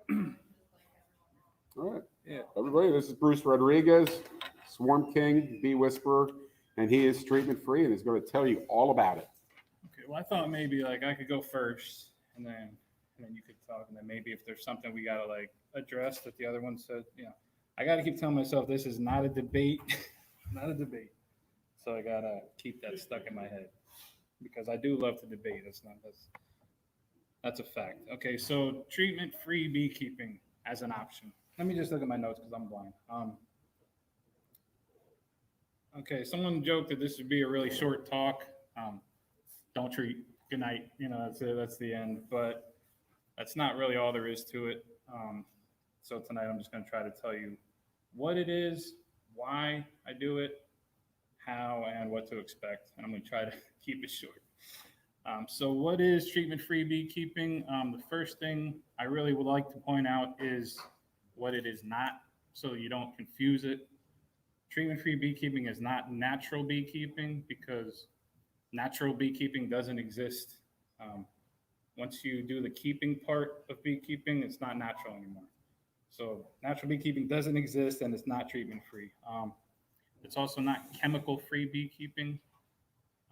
All right, Yeah. everybody, this is Bruce Rodriguez, Swarm King, Bee Whisperer, and he is treatment free and is going to tell you all about it. Okay. Well, I thought maybe like I could go first, and then you could talk, and then maybe if there's something we gotta like address that the other one said, I gotta keep telling myself this is not a debate, not a debate. So I gotta keep that stuck in my head because I do love to debate. That's a fact. Okay. So treatment-free beekeeping as an option. Let me just look at my notes because I'm blind. Okay. Someone joked that this would be a really short talk. Um, don't treat. Good night. That's it. That's the end. But that's not really all there is to it. So tonight I'm just going to try to tell you what it is, why I do it, how, and what to expect. And I'm going to try to keep it short. So, what is treatment free beekeeping? The first thing I really would like to point out is what it is not, so you don't confuse it. Treatment free beekeeping is not natural beekeeping because natural beekeeping doesn't exist. Um, Once you do the keeping part of beekeeping, it's not natural anymore. So natural beekeeping doesn't exist and it's not treatment free. It's also not chemical free beekeeping.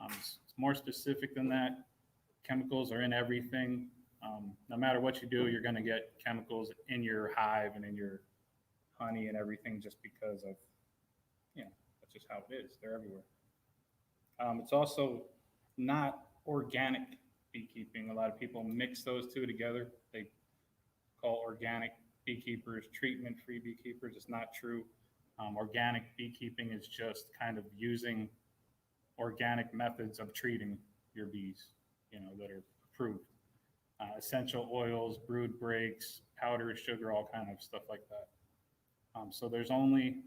It's more specific than that. Chemicals are in everything. No matter what you do, you're going to get chemicals in your hive and in your honey and everything just because of, that's just how it is. They're everywhere. It's also not organic beekeeping. A lot of people mix those two together. They call organic beekeepers treatment free beekeepers. It's not true. Organic beekeeping is just kind of using organic methods of treating your bees, that are approved. Essential oils, brood breaks, powder, sugar, all kind of stuff like that. So there's only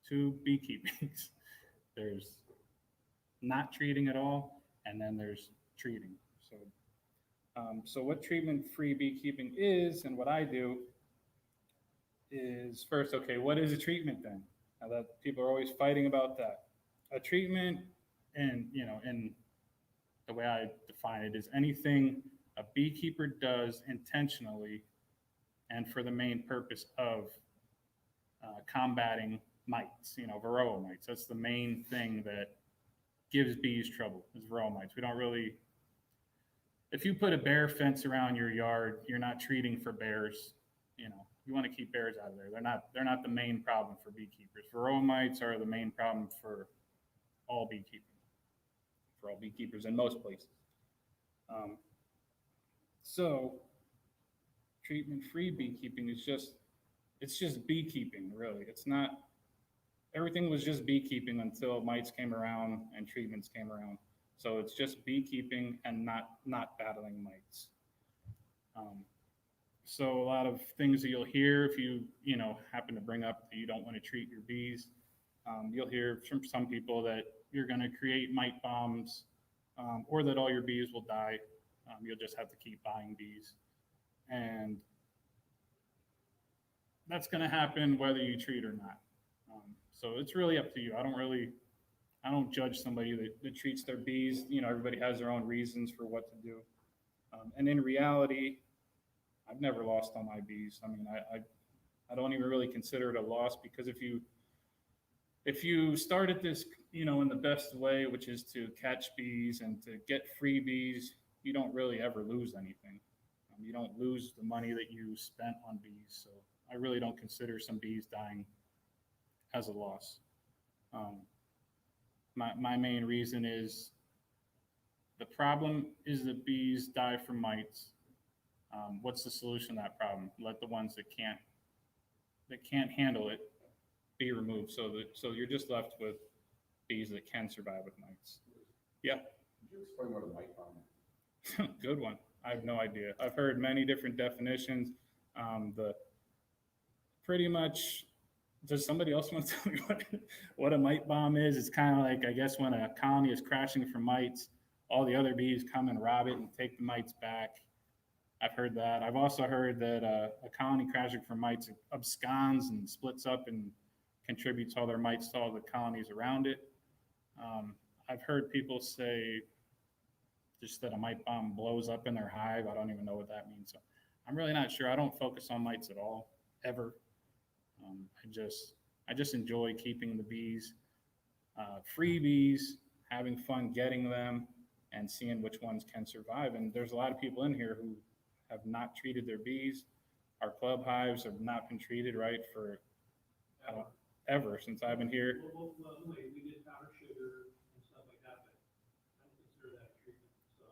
two beekeepings. There's not treating at all, and then there's treating. So what treatment-free beekeeping is, and what I do is first, okay, what is a treatment then? Now that people are always fighting about that. A treatment, and in the way I define it, is anything a beekeeper does intentionally and for the main purpose of combating mites, varroa mites. That's the main thing that gives bees trouble is varroa mites. We don't really, if you put a bear fence around your yard, you're not treating for bears. You want to keep bears out of there. They're not the main problem for beekeepers. Varroa mites are the main problem all beekeeping, for all beekeepers in most places. Um, so treatment-free beekeeping is just beekeeping, really. It's not everything was just beekeeping until mites came around and treatments came around. So it's just beekeeping and not battling mites. Um, so a lot of things that you'll hear if you happen to bring up that you don't want to treat your bees, you'll hear from some people that you're going to create mite bombs, or that all your bees will die. You'll just have to keep buying bees, and that's going to happen whether you treat or not. So it's really up to you. I don't judge somebody that treats their bees. Everybody has their own reasons for what to do. And in reality, I've never lost all my bees. I mean, I don't even really consider it a loss because if you started this, in the best way, which is to catch bees and to get free bees, you don't really ever lose anything. You don't lose the money that you spent on bees. So I really don't consider some bees dying as a loss. Um, my main reason is the problem is that bees die from mites. What's the solution to that problem? Let the ones that can't handle it be removed, so you're just left with bees that can survive with mites. Yeah, Could you explain what a mite bomb good one. I have no idea. I've heard many different definitions. The pretty much. Does somebody else want to tell me what a mite bomb is? It's kind of like, I guess, when a colony is crashing for mites, all the other bees come and rob it and take the mites back. I've heard that. I've also heard that a colony crashing for mites absconds and splits up and contributes all their mites to all the colonies around it. I've heard people say just that a mite bomb blows up in their hive. I don't even know what that means. So I'm really not sure. I don't focus on mites at all, ever. I just enjoy keeping the bees, free bees, having fun getting them, and seeing which ones can survive. And there's a lot of people in here who have not treated their bees. Our club hives have not been treated right for uh, ever since I've been here. We did powder sugar and stuff like that, but I don't consider that a treatment, so.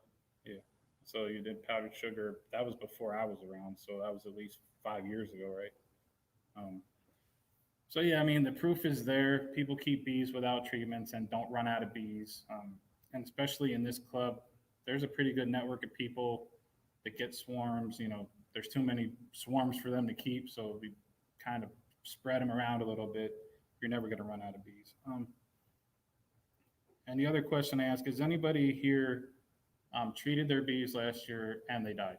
Yeah. So you did powdered sugar. That was before I was around. So that was at least 5 years ago, right? Um, so yeah, I mean, the proof is there. People keep bees without treatments and don't run out of bees. And especially in this club, there's a pretty good network of people that get swarms. There's too many swarms for them to keep. So we kind of spread them around a little bit. You're never going to run out of bees. And the other question I ask is, anybody here treated their bees last year and they died?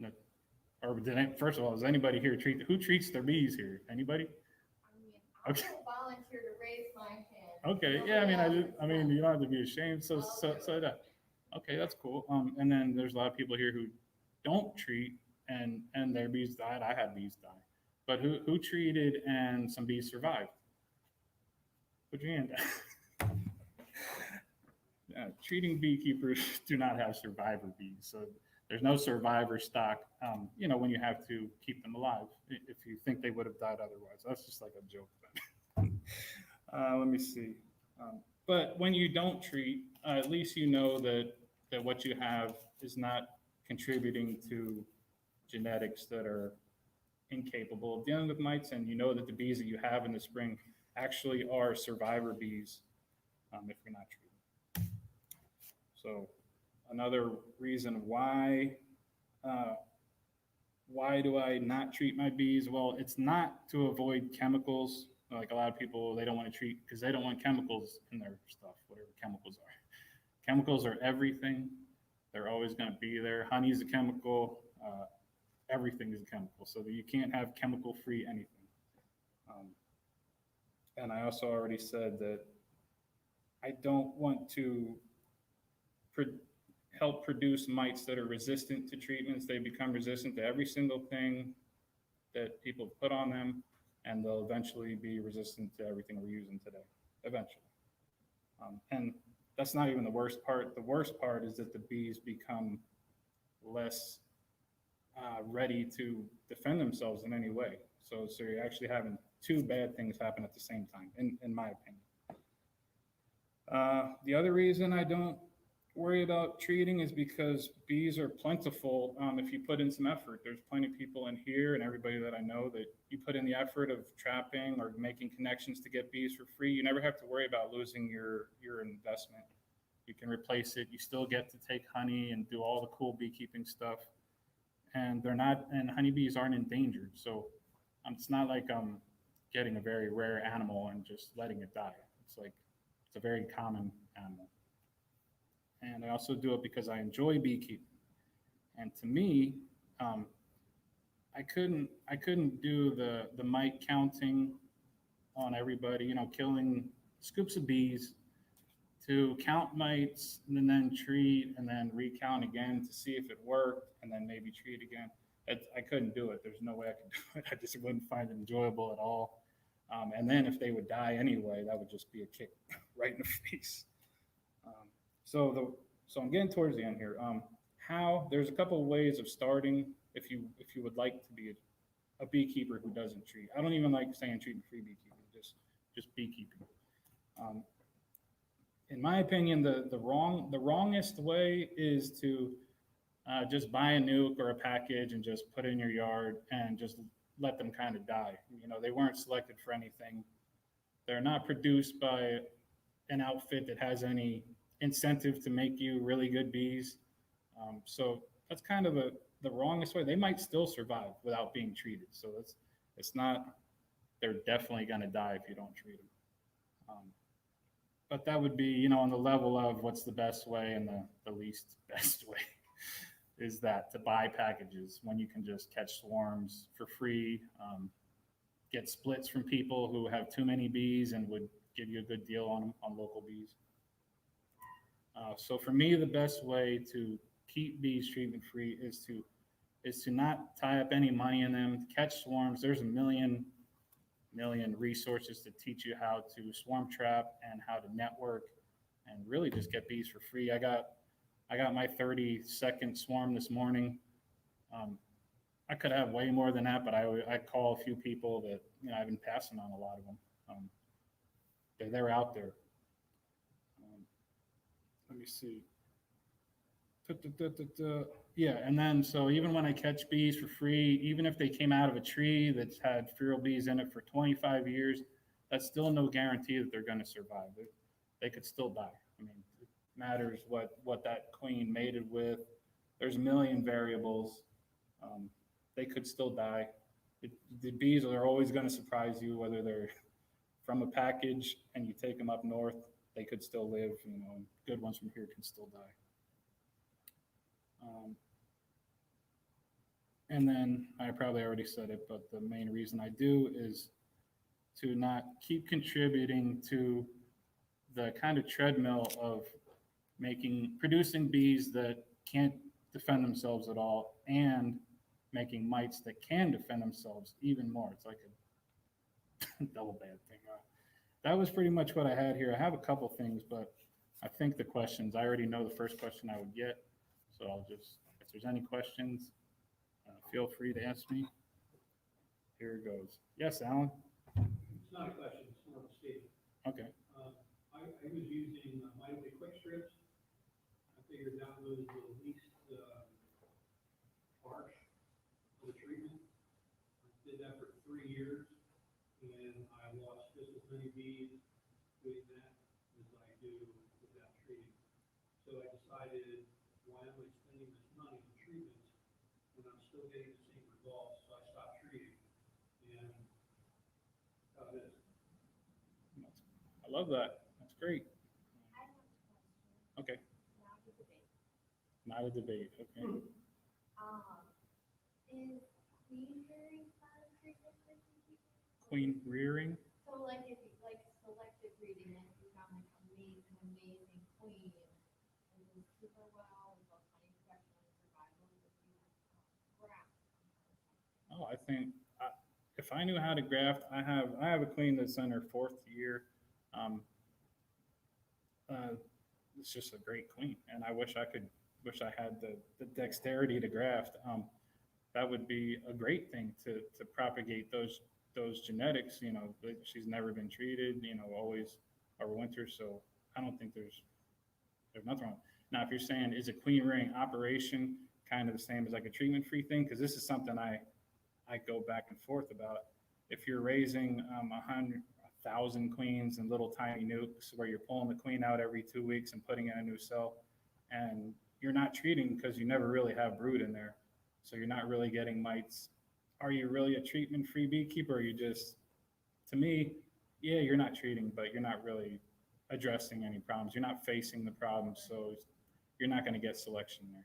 No. Or first of all, does anybody here who treats their bees here? Anybody? I Okay. will volunteer to raise my hand. Okay, yeah, I mean, you don't have to be ashamed. So that, okay, that's cool. And then there's a lot of people here who don't treat and their bees died. I had bees die, but who treated and some bees survived? Put your hand down. Yeah, treating beekeepers do not have survivor bees, so there's no survivor stock. When you have to keep them alive, if you think they would have died otherwise, that's just like a joke. Let me see. But when you don't treat, at least you know that what you have is not contributing to genetics that are incapable of dealing with mites, and you know that the bees that you have in the spring actually are survivor bees if you're not treating. So another reason why do I not treat my bees? Well, it's not to avoid chemicals. Like a lot of people, they don't want to treat because they don't want chemicals in their stuff, whatever chemicals are. Chemicals are everything. They're always going to be there. Honey is a chemical. Everything is a chemical. So that you can't have chemical-free anything. And I also already said that I don't want to help produce mites that are resistant to treatments. They become resistant to every single thing that people put on them, and they'll eventually be resistant to everything we're using today, eventually. And that's not even the worst part. The worst part is that the bees become less ready to defend themselves in any way. So you're actually having two bad things happen at the same time, in my opinion. The other reason I don't worry about treating is because bees are plentiful if you put in some effort. There's plenty of people in here and everybody that I know that you put in the effort of trapping or making connections to get bees for free. You never have to worry about losing your investment. You can replace it. You still get to take honey and do all the cool beekeeping stuff. And honeybees aren't endangered. So it's not like I'm getting a very rare animal and just letting it die. It's a very common animal. And I also do it because I enjoy beekeeping. And to me, I couldn't do the mite counting on everybody, killing scoops of bees to count mites and then treat and then recount again to see if it worked and then maybe treat again. I couldn't do it. There's no way I could do it. I just wouldn't find it enjoyable at all. And then if they would die anyway, that would just be a kick right in the face. So I'm getting towards the end here. There's a couple of ways of starting if you would like to be a beekeeper who doesn't treat. I don't even like saying treat and free beekeeping, just beekeeping. In my opinion, the wrongest way is to just buy a nuke or a package and just put it in your yard and just let them kind of die. They weren't selected for anything. They're not produced by an outfit that has any incentive to make you really good bees. So that's kind of the wrongest way. They might still survive without being treated. So it's not, they're definitely going to die if you don't treat them. But that would be, on the level of what's the best way and the least best way is that to buy packages when you can just catch swarms for free, get splits from people who have too many bees and would give you a good deal on local bees. So for me, the best way to keep bees treatment free is to not tie up any money in them, catch swarms. There's a million resources to teach you how to swarm trap and how to network and really just get bees for free. I got my 30-second swarm this morning. I could have way more than that, but I call a few people that, you know, I've been passing on a lot of them. They're out there. Let me see. Yeah, and then so even when I catch bees for free, even if they came out of a tree that's had feral bees in it for 25 years, that's still no guarantee that they're going to survive. They could still die. I mean, it matters what that queen mated with. There's a million variables. They could still die. The bees are always going to surprise you, whether they're from a package and you take them up north, they could still live. You know, good ones from here can still die. And then I probably already said it, but the main reason I do is to not keep contributing to the kind of treadmill of producing bees that can't defend themselves at all and making mites that can defend themselves even more. It's like a double bad thing. That was pretty much what I had here. I have a couple things, but I think the questions, I already know the first question I would get. So I'll just, if there's any questions, feel free to ask me. Here it goes. Yes, Alan? It's not a question, it's more of a statement. Okay. I was using Mighty Quick Strips. I figured that was the least harsh for the treatment. I did that for 3 years, and I lost just as many bees doing that as I do without treating. So I decided, why am I spending this money on treatments when I'm still getting the same results? So I stopped treating, and that is. I love that. That's great. I have a question. Okay. Now the debate. Not a debate. Okay. Is queen rearing part of treatment for beekeeping? Queen rearing. So like if you like selective breeding and you found like amazing queen and you keep her well with both honey production and survival, would you graft on her? Oh, I think if I knew how to graft, I have a queen that's in her 4th year. It's just a great queen, and I wish I had the dexterity to graft. That would be a great thing to propagate those genetics. You know, she's never been treated. You know, always overwinters. So I don't think there's nothing wrong. Now, if you're saying is a queen rearing operation kind of the same as like a treatment free thing, because this is something I go back and forth about. If you're raising 1,000 queens in little tiny nukes where you're pulling the queen out every 2 weeks and putting in a new cell, and you're not treating because you never really have brood in there, so you're not really getting mites. Are you really a treatment-free beekeeper? Or are you just, to me, yeah, you're not treating, but you're not really addressing any problems. You're not facing the problems, so you're not going to get selection there.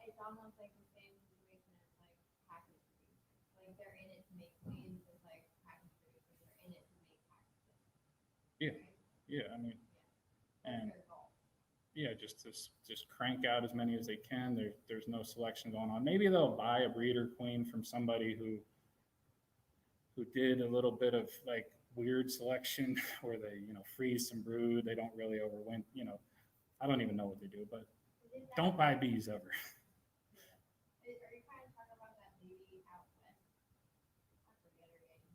It's almost like the same situation as like package producers. Like they're in it to make queens, it's like package producers are in it to make packages. Yeah. Right? Yeah, I mean, That's and their goal. yeah, just crank out as many as they can. There's no selection going on. Maybe they'll buy a breeder queen from somebody who did a little bit of like weird selection where they, you know, freeze some brood. They don't really overwinter. You know, I don't even know what they do, but Is that don't buy bees ever. Are you trying to talk about that lady out west? I forget her name.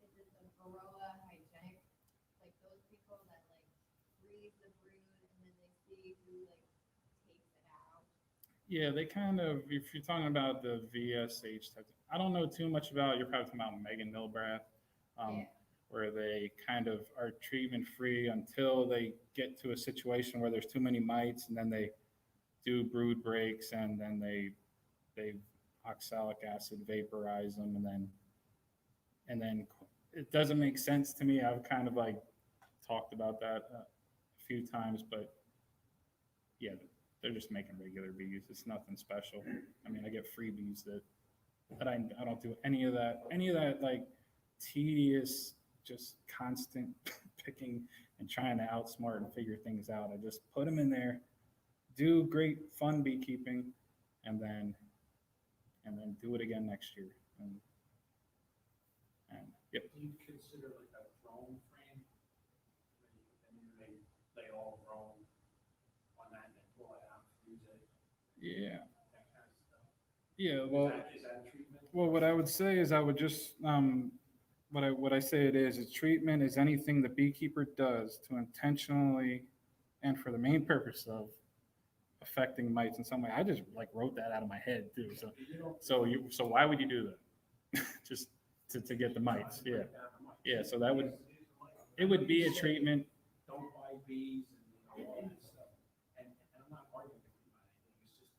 Is it the Varroa hygienic? Like those people that like freeze the brood and then they see who like takes it out. Yeah, they kind of, if you're talking about the VSH type, I don't know too much about, you're probably talking about Megan Milbrath, Yeah. where they kind of are treatment free until they get to a situation where there's too many mites, and then they do brood breaks, and then they oxalic acid vaporize them, and then it doesn't make sense to me. I've kind of like talked about that a few times, but yeah, they're just making regular bees. It's nothing special. I mean, I get freebies that I don't do any of that like tedious, just constant picking and trying to outsmart and figure things out. I just put them in there, do great fun beekeeping, and then do it again next year. And yep. Do you consider like a drone frame? And then they all drone on that and then pull it out, use it, Yeah. that kind of stuff? Yeah. Well, Is that a treatment? well, what I would say is I would just what I say it is treatment is anything the beekeeper does to intentionally and for the main purpose of affecting mites in some way. I just like wrote that out of my head too. So why would you do that? Just to get the mites. Yeah. Yeah. So it would be a treatment. Don't buy bees and all that stuff. And I'm not arguing with you about anything. It's just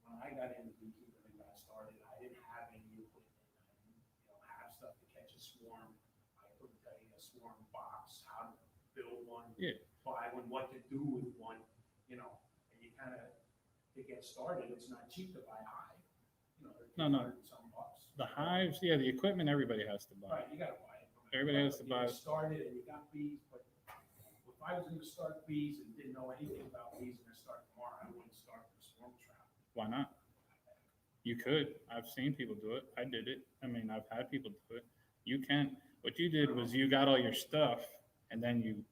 when I got into beekeeping and got started, I didn't have any equipment. I didn't, have stuff to catch a swarm. I couldn't tell you a swarm box, how to build one, Yeah. buy one, what to do with one, and you kind of, to get started, it's not cheap to buy a hive. No, no. Some bucks. The hives, yeah, the equipment everybody has to buy. Right, you gotta buy it. Everybody has to buy it. You started and you got bees, but if I was gonna start bees and didn't know anything about bees and I start tomorrow, I wouldn't start with a swarm trap. Why not? You could. I've seen people do it. I did it. I mean, I've had people do it. You can. What you did was you got all your stuff and then you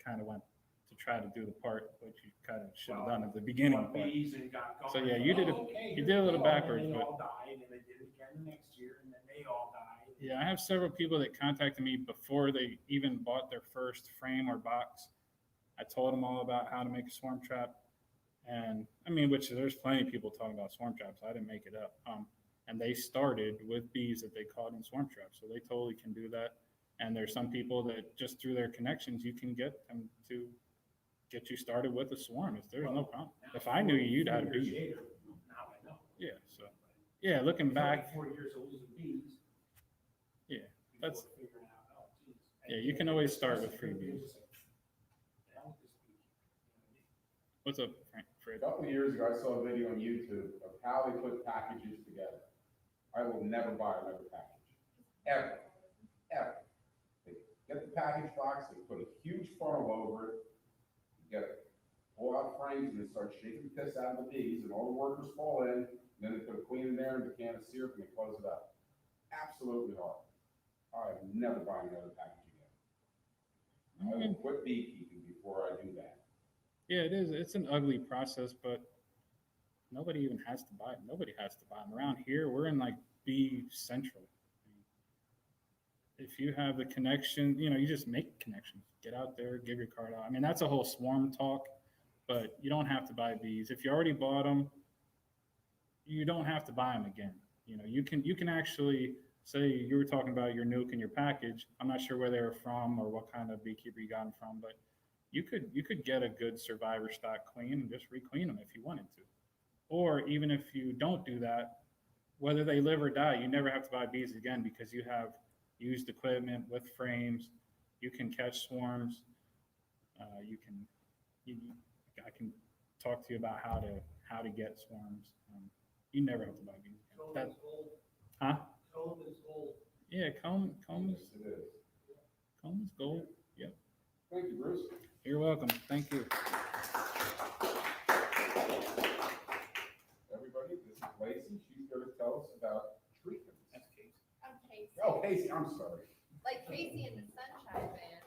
kind of went to try to do the part which you kind of should have done at the beginning Bought part. bees and got going. So, yeah, you did it- Okay, you here did a we little go. backwards, And then but- they all died and they did it again the next year and then they all died. Yeah, I have several people that contacted me before they even bought their first frame or box. I told them all about how to make a swarm trap. And I mean, which there's plenty of people talking about swarm traps. I didn't make it up. And they started with bees that they caught in swarm traps. So they totally can do that. And there's some people that just through their connections, you can get them to get you started with a swarm. There's no problem. Now, If I knew you, you'd have a 4 years bee. later, now I know. Yeah. So yeah, looking back, 4 years of losing bees. yeah, before that's figuring out, oh, geez. yeah. You can always start with free bees. The hell with this beekeeping, What's up, Fred? A couple of years ago, I saw a video on YouTube of how they put packages together. I will never buy another package, ever, ever. They get the package box, they put a huge funnel over it, you get it, pull out frames and they start shaking the piss out of the bees and all the workers fall in, and then they put a queen in there and a can of syrup and they close it up. Absolutely horrible. I am never buying another package again. I will quit beekeeping before I do that. Yeah, it is. It's an ugly process, but nobody even has to buy it. Nobody has to buy them. Around here, we're in like bee central. If you have the connection, you just make connections. Get out there, give your card out. I mean, that's a whole swarm talk, but you don't have to buy bees. If you already bought them, you don't have to buy them again. You can actually say you were talking about your nuke and your package. I'm not sure where they were from or what kind of beekeeper you got them from, but you could get a good survivor stock queen and just requeen them if you wanted to. Or even if you don't do that, whether they live or die, you never have to buy bees again because you have used equipment with frames. You can catch swarms. I can talk to you about how to get swarms. You never have to buy bees again. Comb is gold. Huh? Comb is gold. Yeah, comb Yes, is it is. gold. Yep. Thank you, Bruce. You're welcome. Thank you. Everybody, this is Lacey. She's going to tell us about treatments. That's Casey. I'm Casey. Oh, Casey, I'm sorry. Like Casey in the Sunshine Band.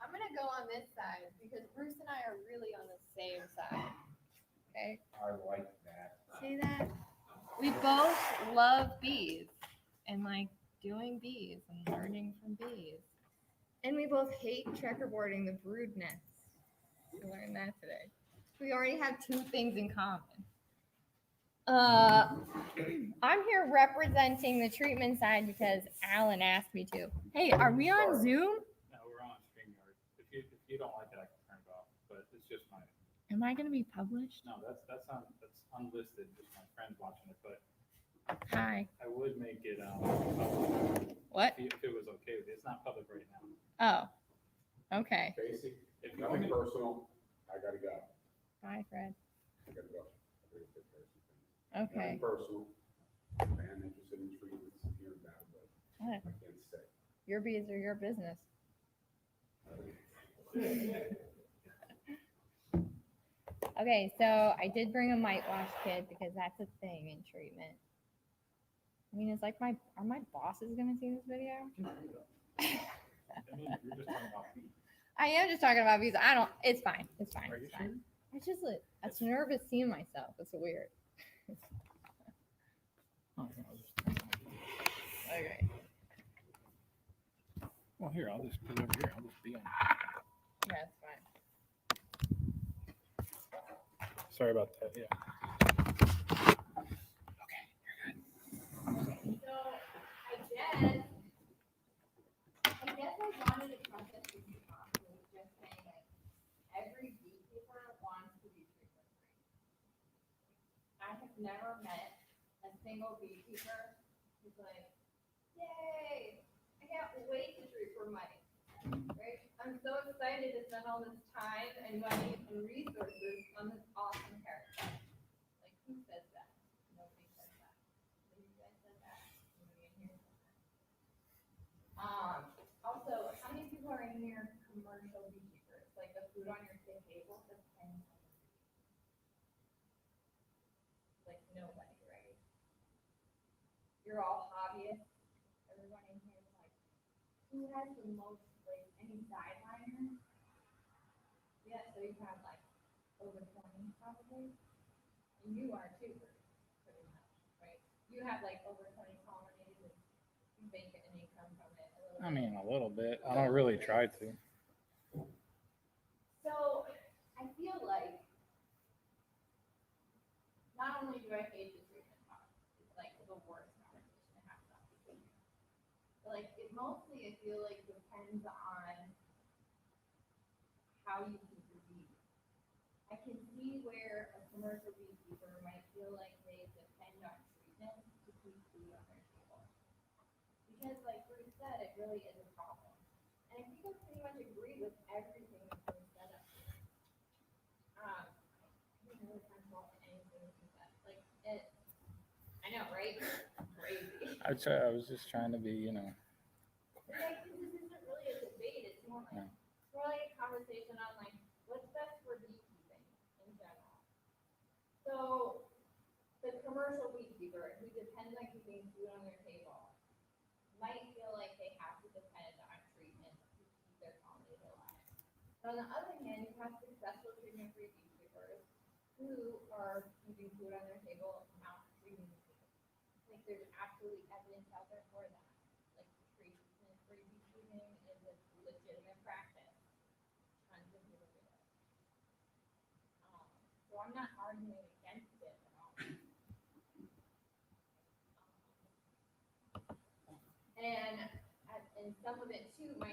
I'm gonna go on this side because Bruce and I are really on the same side. Okay, I like that. see that? We both love bees and like doing bees and learning from bees. And we both hate checkerboarding the brood nests. We learned that today. We already have two things in common. I'm here representing the treatment side because Alan asked me to. Hey, are we on Zoom? No, we're on StreamYard. If you don't like it, I can turn it off. But it's just my Am I going to be published? no. That's unlisted. Just my friends watching it. But Hi. I would make it public What? if it was okay with you. It's not public right now. Oh, okay. Casey, If you nothing want personal. I got to go. Bye, Fred. I got to go. I gotta take care of some things. Okay. Nothing personal. I'm interested in treatments here and now, but What? I can't stay. Your bees are your business. Okay, so I did bring a whitewash kit because that's a thing in treatment. I mean, it's like are my bosses gonna see this video? I mean, you're just talking about bees. I am just talking about bees. I don't. It's fine. It's fine. Are you It's fine. sure? I just I'm nervous seeing myself. It's weird. Oh, here, I'll just. Okay. Well, here, I'll just put it over here. I'll just be on. Yeah, it's fine. Sorry about that. Yeah. So I guess I wanted to preface this talk with just saying like every beekeeper wants to be treatment free. I have never met a single beekeeper who's like, yay, I can't wait to treat for money. Right? I'm so excited to spend all this time and money and resources on this awesome character. Like who says that? Nobody says that. Maybe you guys said that. Nobody in here said that. Also, how many people are in here commercial beekeepers? Like the food on your table depends on the bee. Like nobody, right? You're all hobbyists. Everyone in here is like, who has the most, like, any sideliner? Yeah, so you have like over 20 probably. And you are too, pretty much, right? You have like over 20 colonies and you make an income from it. I mean, a little bit. I don't really try to. So I feel like not only do I hate the treatment talk, it's like the worst conversation to have about beekeeping. But like it mostly I feel like depends on how you keep your bees. I can see where a commercial beekeeper might feel like they depend on treatment to keep food on their table. Because like Bruce said, it really is a problem. And I think I pretty much agree with everything that Bruce said up here. I didn't really talk about anything he said. Like it, I know, right? Crazy. I was just trying to be, Like, this isn't really a debate, it's more like, it's more like a conversation on like, what's best for beekeeping in general. So, the commercial beekeeper who depends on keeping food on their table might feel like they have to depend on treatment to keep their colonies alive. But on the other hand, you have successful treatment-free beekeepers who are keeping food on their table, not treating the bees. Like, there's absolutely evidence out there for that. Like, treatment-free beekeeping is a legitimate practice. Tons of people do it. So I'm not arguing against it at all. And some of it too might